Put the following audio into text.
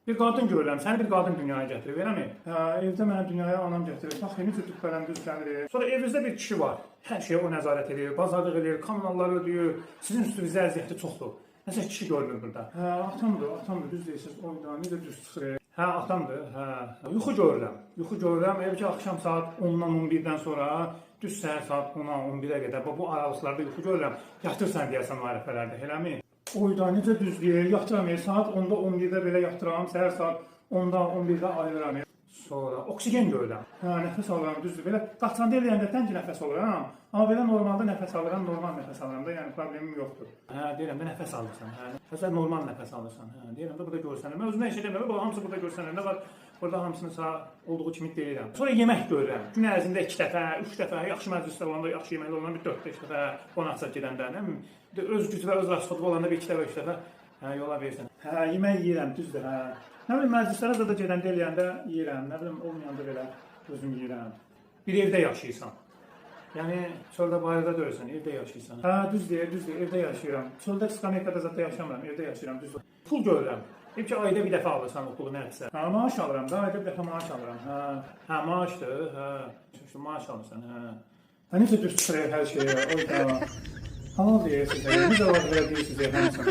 Bir qadın görürəm, səni bir qadın dünyaya gətirir, eləmi? Hə, evdə mənə dünyaya anam gətirir. Bax, necə düppələm düzlənir. Sonra evinizdə bir kişi var. Hər şeyə o nəzarət edir, bazarlıq edir, kommunalları ödəyir. Sizin üstünüzdə əziyyəti çoxdur. Nəsə kişi görünür burada. Hə, atamdır, düz deyirsiniz. Oyda, necə düz çıxır. Hə, atamdır, hə. Yuxu görürəm. Evcə axşam saat 10-dan 11-dən sonra, düz səhər saat 10-a 11-ə qədər bu aralıqlarda yuxu görürəm. Yatırsan deyəsən o ərəfələrdə, eləmi? Oyda, necə düzləyir, yatıram, saat 10-da 11-də belə yatıram, səhər saat 10-da 11-də ayılıram. Sonra oksigen görürəm. Hə, nəfəs alıram, düzdür. Belə qaçanda eləyəndə tənki nəfəs alıram. Amma belə normalda nəfəs alıram, normal nəfəs alıram da, yəni problemim yoxdur. Hə, deyirəm də nəfəs alırsan. Hə, sən normal nəfəs alırsan. Hə, deyirəm də burada görsənir. Mən özümdən eşidirəm, bu hamısı burada görsənir. Nə var? Burada hamısını sağ olduğu kimi deyirəm. Sonra yemək görürəm. Gün ərzində 2 dəfə, 3 dəfə, yaxşı məclisdə olanda, yaxşı yeməkdə olanda bir 4-5 dəfə qonaqça gedəndə, nə bilim, öz gücü və öz rastxodluğu olanda bir 2 dəfə, 3 dəfə yola versən. Hə, yemək yeyirəm, düzdür, hə. Nə bilim, məclislərə də gedəndə eləyəndə yeyirəm, nə bilim, olmayanda belə özüm yeyirəm. Bir evdə yaşayırsan. Yəni, çöldə bayırda deyirsən, evdə yaşayırsan. Hə, düzdür, evdə yaşayıram. Çöldə skameykada zətdə yaşamıram, evdə yaşayıram, düzdür. Pul görürəm. Ki ayda bir dəfə alırsan o pulu nədirsə. Hə, maaş alıram da, ayda bir dəfə maaş alıram. Hə, maaşdır, hə. Çünki maaş alırsan, hə. Hə, necə düz çıxır hər şeyə, oyda. Halal deyirsiniz, necə var belə deyirsiniz, həmsin.